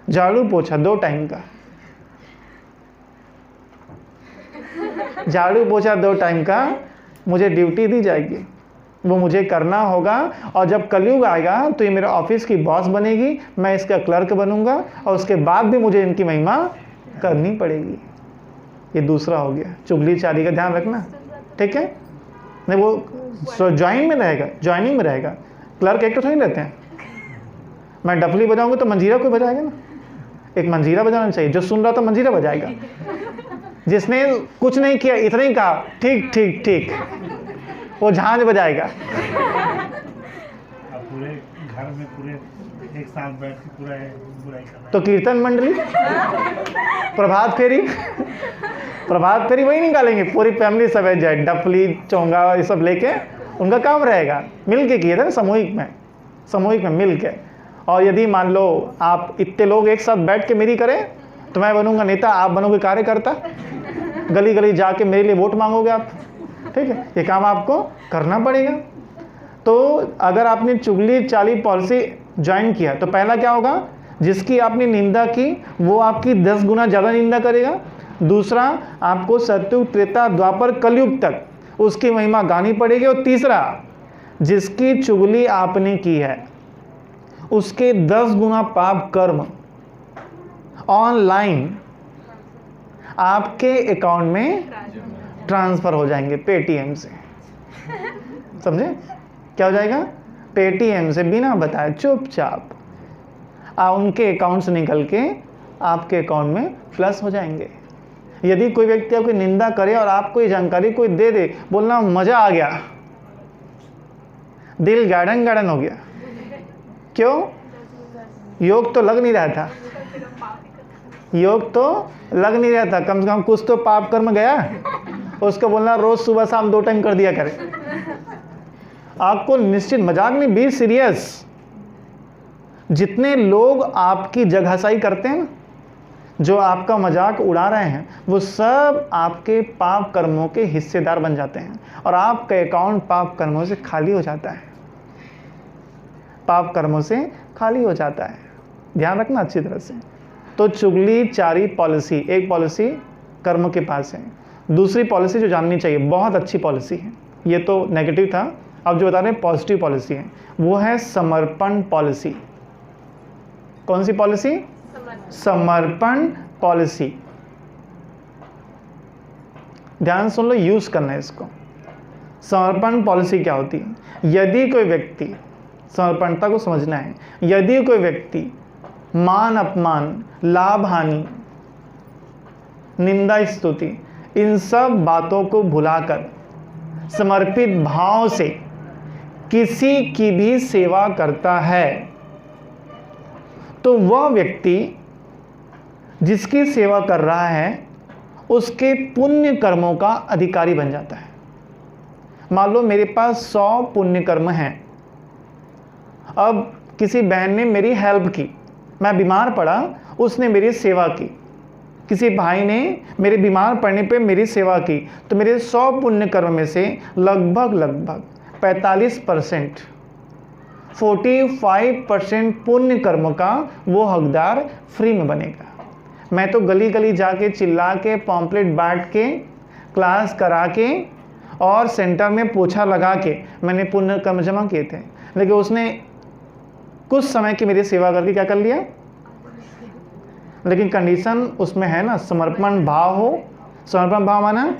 झाड़ू पोछा 2 टाइम का, झाड़ू पोछा 2 टाइम का मुझे ड्यूटी दी जाएगी, वो मुझे करना होगा। और जब कलयुग आएगा तो ये मेरे ऑफिस की बॉस बनेगी, मैं इसका क्लर्क बनूंगा, और उसके बाद भी मुझे इनकी महिमा करनी पड़ेगी। ये दूसरा हो गया, चुगली चाली का ध्यान रखना, ठीक है। नहीं वो ज्वाइन में रहेगा, ज्वाइनिंग में रहेगा, क्लर्क एक तो थोड़ी रहते हैं। मैं डफली बजाऊंगा तो मंजीरा कोई बजाएगा ना, एक मंजीरा बजाना चाहिए, जो सुन रहा था मंजीरा बजाएगा, जिसने कुछ नहीं किया इतना ही कहा ठीक ठीक ठीक, वो झांझ बजाएगा। पूरे घर में पूरे एक साथ बैठ के पूरा बुराई करना, तो कीर्तन मंडली, प्रभात फेरी, प्रभात फेरी वही निकालेंगे, पूरी फैमिली सब है जाए, डफली चोंगा ये सब लेके, उनका काम रहेगा। मिल के किए थे सामूहिक में मिल के। और यदि मान लो आप इतने लोग एक साथ बैठ के मेरी करें तो मैं बनूंगा नेता, आप बनोगे कार्यकर्ता, गली गली जाके मेरे लिए वोट मांगोगे आप, ठीक है। ये काम आपको करना पड़ेगा। तो अगर आपने चुगली चाली पॉलिसी ज्वाइन किया तो पहला क्या होगा, जिसकी आपने निंदा की वो आपकी 10 गुना ज़्यादा निंदा करेगा। दूसरा, आपको सतयुग त्रेता द्वापर कलयुग तक उसकी महिमा गानी पड़ेगी। और तीसरा, जिसकी चुगली आपने की है उसके 10 गुना पाप कर्म ऑनलाइन आपके अकाउंट में ट्रांसफर हो जाएंगे पेटीएम से। समझे क्या हो जाएगा? पेटीएम से बिना बताए चुपचाप उनके अकाउंट से निकल के आपके अकाउंट में फ्लश हो जाएंगे। यदि कोई व्यक्ति आपकी निंदा करे और आपको ये जानकारी कोई दे दे, बोलना मजा आ गया, दिल गार्डन गार्डन हो गया। क्यों? योग तो लग नहीं रहा था, योग तो लग नहीं रहा था, कम से कम कुछ तो पाप कर्म गया। उसको बोलना रोज सुबह शाम 2 टाइम कर दिया करे। आपको निश्चित, मजाक नहीं, बी सीरियस। जितने लोग आपकी जगहसाई करते हैं, जो आपका मजाक उड़ा रहे हैं, वो सब आपके पाप कर्मों के हिस्सेदार बन जाते हैं और आपका अकाउंट पाप कर्मों से खाली हो जाता है, पाप कर्मों से खाली हो जाता है। ध्यान रखना अच्छी तरह से। तो चुगली चारी पॉलिसी, एक पॉलिसी कर्म के पास है। दूसरी पॉलिसी जो जाननी चाहिए, बहुत अच्छी पॉलिसी है, ये तो नेगेटिव था, अब जो बता रहे हैं पॉजिटिव पॉलिसी है, वो है समर्पण पॉलिसी। कौन सी पॉलिसी? समर्पण पॉलिसी। ध्यान सुन लो, यूज करना है इसको। समर्पण पॉलिसी क्या होती है? यदि कोई व्यक्ति, समर्पणता को समझना है, यदि कोई व्यक्ति मान अपमान, लाभ हानि, निंदा स्तुति, इन सब बातों को भुलाकर समर्पित भाव से किसी की भी सेवा करता है, तो वह व्यक्ति जिसकी सेवा कर रहा है उसके पुण्य कर्मों का अधिकारी बन जाता है। मान लो मेरे पास 100 पुण्य कर्म हैं। अब किसी बहन ने मेरी हेल्प की, मैं बीमार पड़ा, उसने मेरी सेवा की। किसी भाई ने मेरे बीमार पड़ने पे मेरी सेवा की, तो मेरे 100 पुण्य कर्म में से लगभग 45%, 45% पुण्य कर्म का वो हकदार फ्री में बनेगा। मैं तो गली गली जाके चिल्ला के, पॉम्पलेट बांट के, क्लास करा के और सेंटर में पोछा लगा के मैंने पुण्य कर्म जमा किए थे, लेकिन उसने कुछ समय की मेरी सेवा करके क्या कर लिया? लेकिन कंडीशन उसमें है ना, समर्पण भाव हो। समर्पण भाव माना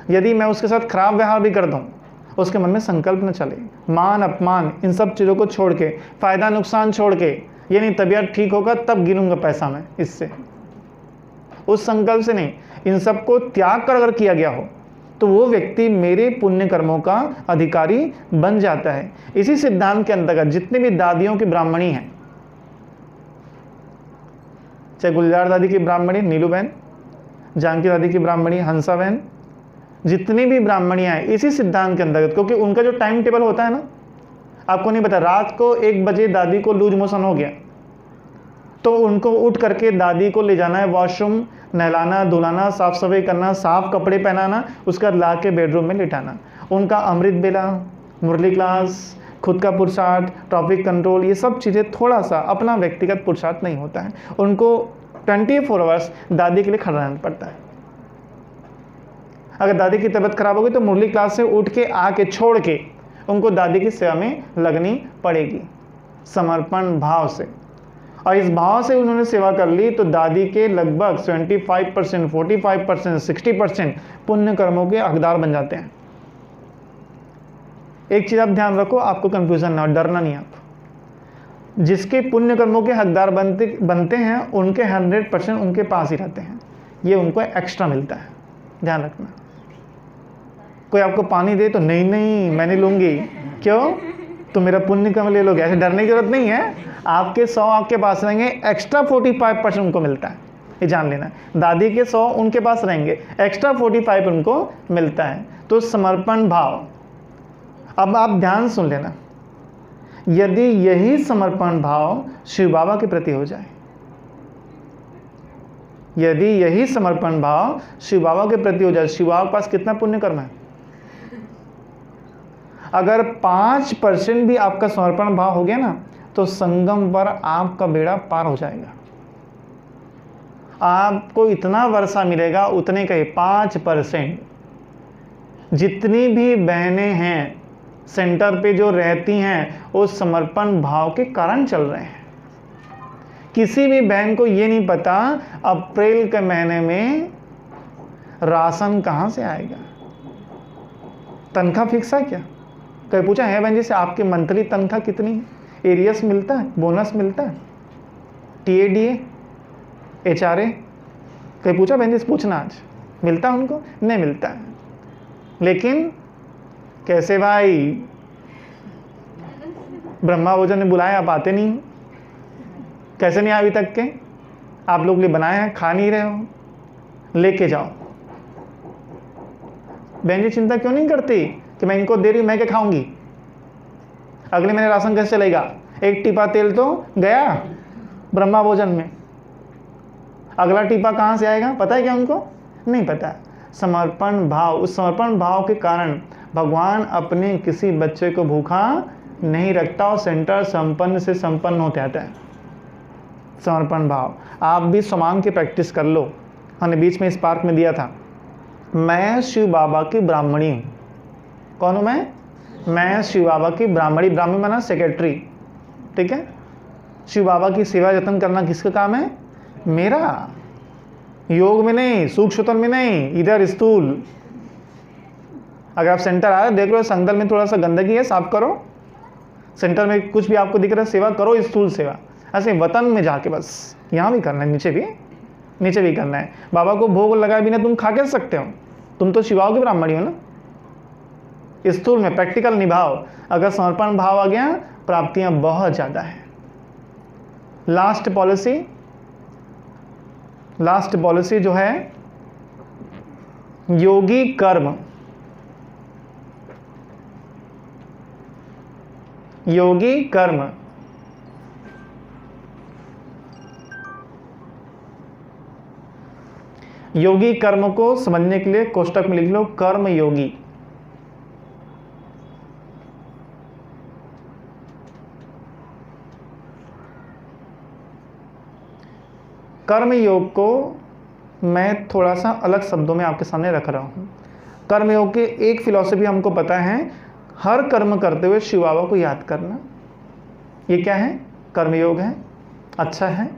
यदि मैं उसके साथ खराब व्यवहार भी कर दूं, उसके मन में संकल्प न चले, मान अपमान इन सब चीज़ों को छोड़ के, फ़ायदा नुकसान छोड़ के, ये नहीं तबीयत ठीक होगा तब गिनूंगा पैसा मैं इससे, उस संकल्प से नहीं, इन सब को त्याग कर अगर किया गया हो तो वो व्यक्ति मेरे पुण्य कर्मों का अधिकारी बन जाता है। इसी सिद्धांत के अंतर्गत जितने भी दादियों की ब्राह्मणी हैं, चाहे गुलजार दादी की ब्राह्मणी नीलू बहन, जानकी दादी की ब्राह्मणी हंसा बहन, जितनी भी ब्राह्मणियाँ हैं इसी सिद्धांत के अंतर्गत, क्योंकि उनका जो टाइम टेबल होता है ना, आपको नहीं पता, रात को 1 बजे दादी को लूज मोशन हो गया तो उनको उठ करके दादी को ले जाना है वॉशरूम, नहलाना धुलाना, साफ सफाई करना, साफ कपड़े पहनाना, उसका ला के बेडरूम में लिटाना। उनका अमृत बेला, मुरली क्लास, खुद का पुरुषार्थ, टॉपिक कंट्रोल, ये सब चीज़ें थोड़ा सा अपना व्यक्तिगत पुरुषार्थ नहीं होता है। उनको 24 आवर्स दादी के लिए खड़ा रहना पड़ता है। अगर दादी की तबीयत खराब होगी तो मुरली क्लास से उठ के आके छोड़ के उनको दादी की सेवा में लगनी पड़ेगी, समर्पण भाव से। और इस भाव से उन्होंने सेवा कर ली तो दादी के लगभग 25%, 45%, 60% पुण्य कर्मों के हकदार बन जाते हैं। एक चीज़ आप ध्यान रखो, आपको कंफ्यूजन ना हो, डरना नहीं आप। जिसके पुण्य कर्मों के हकदार बनते हैं उनके 100% उनके पास ही रहते हैं, ये उनको एक्स्ट्रा मिलता है, ध्यान रखना। कोई आपको पानी दे तो नहीं नहीं मैं नहीं लूँगी, क्यों? तो मेरा पुण्य कर्म ले लोगे, ऐसे डरने की जरूरत नहीं है। आपके 100 आपके पास रहेंगे, एक्स्ट्रा 45% उनको मिलता है, ये जान लेना। दादी के 100 उनके पास रहेंगे, एक्स्ट्रा 45 उनको मिलता है। तो समर्पण भाव। अब आप ध्यान सुन लेना, यदि यही समर्पण भाव शिव बाबा के प्रति हो जाए, यदि यही समर्पण भाव शिव बाबा के प्रति हो जाए, शिव बाबा के पास कितना पुण्य कर्म है? अगर 5% भी आपका समर्पण भाव हो गया ना तो संगम पर आपका बेड़ा पार हो जाएगा। आपको इतना वर्षा मिलेगा, उतने का ही 5%। जितनी भी बहनें हैं सेंटर पे जो रहती हैं वो समर्पण भाव के कारण चल रहे हैं। किसी भी बहन को ये नहीं पता अप्रैल के महीने में राशन कहाँ से आएगा, तनख्वाह फिक्स है क्या? कभी पूछा है बहन जी से आपकी मंथली तनख्वाह कितनी है? एरियस मिलता है, बोनस मिलता है, TADA, HRA? कभी पूछा बहन जी से? पूछना आज, मिलता है उनको? नहीं मिलता है। लेकिन कैसे भाई, ब्रह्मा भोजन ने बुलाया, आप आते नहीं, कैसे नहीं अभी तक के? आप लोग लिए बनाए हैं, खा नहीं रहे हो, लेके जाओ। बहन जी चिंता क्यों नहीं करती कि मैं इनको दे रही हूँ, मैं क्या खाऊंगी, अगले महीने राशन कैसे चलेगा? एक टीपा तेल तो गया ब्रह्मा भोजन में, अगला टीपा कहाँ से आएगा पता है क्या उनको? नहीं पता। समर्पण भाव, उस समर्पण भाव के कारण भगवान अपने किसी बच्चे को भूखा नहीं रखता और सेंटर संपन्न से संपन्न होते आता है। समर्पण भाव। आप भी समांग की प्रैक्टिस कर लो, हमने बीच में इस पार्क में दिया था। मैं शिव बाबा की ब्राह्मणी हूँ। कौन हूँ मैं शिव बाबा की ब्राह्मणी। ब्राह्मणी माना सेक्रेटरी, ठीक है। शिव बाबा की सेवा जतन करना किसका काम है? मेरा। योग में नहीं, सूक्ष्म में नहीं, इधर स्थूल। अगर आप सेंटर आए देख लो संगल में थोड़ा सा गंदगी है, साफ करो। सेंटर में कुछ भी आपको दिख रहा है, सेवा करो, स्थूल सेवा। ऐसे वतन में जाके बस यहाँ भी करना है, नीचे भी करना है। बाबा को भोग लगाए बिना तुम खा कैसे सकते हो? तुम तो शिवाओं की ब्राह्मणी हो ना। स्थूल में प्रैक्टिकल निभाओ। अगर समर्पण भाव आ गया, प्राप्तियां बहुत ज़्यादा है। लास्ट पॉलिसी जो है योगी कर्म। योगी कर्म योगी कर्म को समझने के लिए कोष्टक में लिख लो कर्म योगी। कर्म योग को मैं थोड़ा सा अलग शब्दों में आपके सामने रख रहा हूँ। कर्म योग की एक फिलॉसफी हमको पता है, हर कर्म करते हुए शिव बाबा को याद करना। ये क्या है? कर्म योग है। अच्छा है।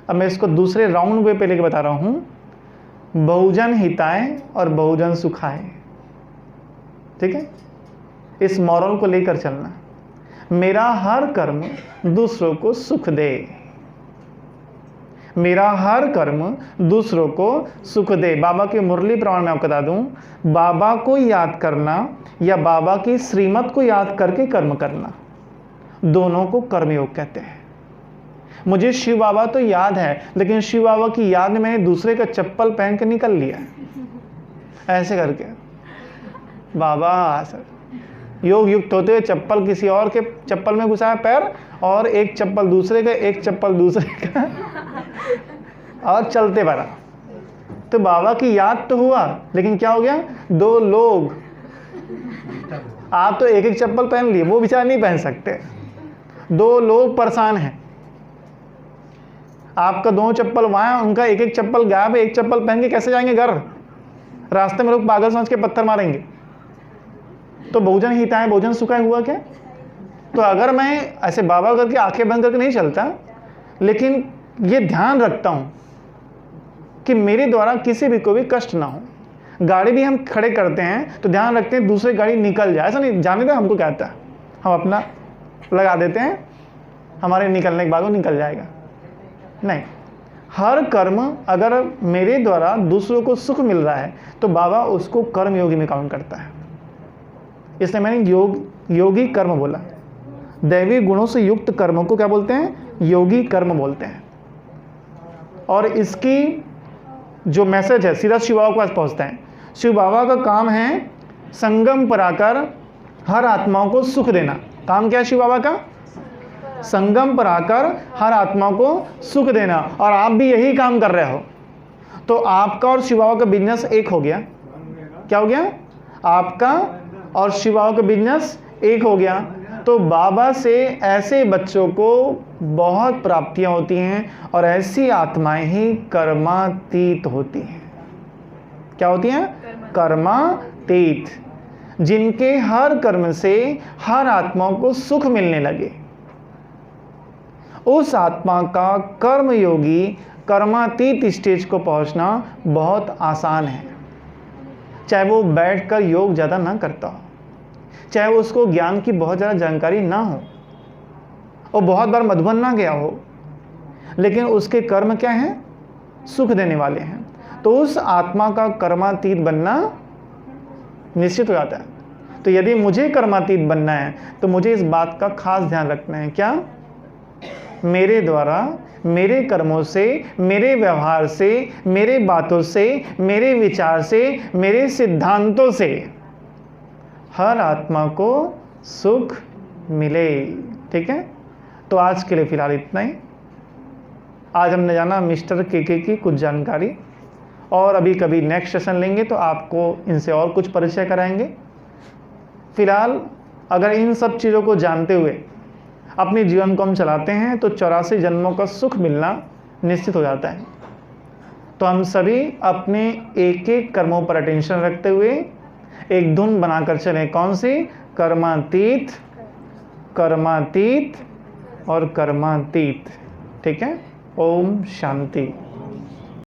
अब मैं इसको दूसरे राउंड वे पे लेके बता रहा हूँ। बहुजन हिताय और बहुजन सुखाय, ठीक है। इस मॉरल को लेकर चलना। मेरा हर कर्म दूसरों को सुख दे। मेरा हर कर्म दूसरों को सुख दे। बाबा के मुरली प्रमाण में आपको बता दूं, बाबा को याद करना या बाबा की श्रीमत को याद करके कर्म करना, दोनों को कर्मयोग कहते हैं। मुझे शिव बाबा तो याद है, लेकिन शिव बाबा की याद में मैंने दूसरे का चप्पल पहन के निकल लिया ऐसे करके। बाबा सर योग युक्त होते हुए चप्पल किसी और के चप्पल में घुसाया पैर, और एक चप्पल दूसरे का, एक चप्पल दूसरे का, और चलते बढ़ा। तो बाबा की याद तो हुआ, लेकिन क्या हो गया? दो लोग आप तो एक एक चप्पल पहन लिए, वो बेचारे नहीं पहन सकते। 2 लोग परेशान हैं, आपका 2 चप्पल वहाँ, उनका एक एक चप्पल गायब है, एक चप्पल पहन के कैसे जाएंगे घर? रास्ते में लोग पागल समझ के पत्थर मारेंगे। तो बहुजन हिताय बहुजन सुखाय हुआ क्या? तो अगर मैं ऐसे बाबा करके आंखें बंद करके नहीं चलता, लेकिन ये ध्यान रखता हूँ कि मेरे द्वारा किसी भी को भी कष्ट ना हो। गाड़ी भी हम खड़े करते हैं तो ध्यान रखते हैं दूसरी गाड़ी निकल जाए, ऐसा नहीं जाने दे हमको कहता है, हम अपना लगा देते हैं, हमारे निकलने के बाद वो निकल जाएगा। नहीं, हर कर्म अगर मेरे द्वारा दूसरों को सुख मिल रहा है तो बाबा उसको कर्म योगी में काउंट करता है। इसलिए मैंने योगी कर्म बोला। दैवी गुणों से युक्त कर्मों को क्या बोलते हैं? योगी कर्म बोलते हैं। और इसकी जो मैसेज है सीधा शिव बाबा के पास पहुंचता है। शिव बाबा का काम है संगम पर आकर हर आत्माओं को सुख देना। काम क्या है शिव बाबा का? संगम पर आकर हर आत्मा को सुख देना। और आप भी यही काम कर रहे हो, तो आपका और शिव बाबा का बिजनेस एक हो गया। क्या हो गया? आपका और शिव बाबा का बिजनेस एक हो गया। तो बाबा से ऐसे बच्चों को बहुत प्राप्तियां होती हैं और ऐसी आत्माएं ही कर्मातीत होती हैं। क्या होती हैं? कर्मातीत, जिनके हर कर्म से हर आत्माओं को सुख मिलने लगे। उस आत्मा का कर्म योगी कर्मातीत स्टेज को पहुंचना बहुत आसान है। चाहे वो बैठकर योग ज़्यादा ना करता हो, चाहे उसको ज्ञान की बहुत ज़्यादा जानकारी ना हो, और बहुत बार मधुबन ना गया हो, लेकिन उसके कर्म क्या हैं? सुख देने वाले हैं। तो उस आत्मा का कर्मातीत बनना निश्चित हो जाता है। तो यदि मुझे कर्मातीत बनना है तो मुझे इस बात का खास ध्यान रखना है। क्या? मेरे द्वारा, मेरे कर्मों से, मेरे व्यवहार से, मेरे बातों से, मेरे विचार से, मेरे सिद्धांतों से हर आत्मा को सुख मिले। ठीक है, तो आज के लिए फिलहाल इतना ही। आज हमने जाना मिस्टर केके की कुछ जानकारी, और अभी कभी नेक्स्ट सेशन लेंगे तो आपको इनसे और कुछ परिचय कराएंगे। फिलहाल अगर इन सब चीज़ों को जानते हुए अपने जीवन को हम चलाते हैं तो 84 जन्मों का सुख मिलना निश्चित हो जाता है। तो हम सभी अपने एक एक कर्मों पर अटेंशन रखते हुए एक धुन बनाकर चलें। कौन सी? कर्मातीत, कर्मातीत और कर्मातीत। ठीक है, ओम शांति।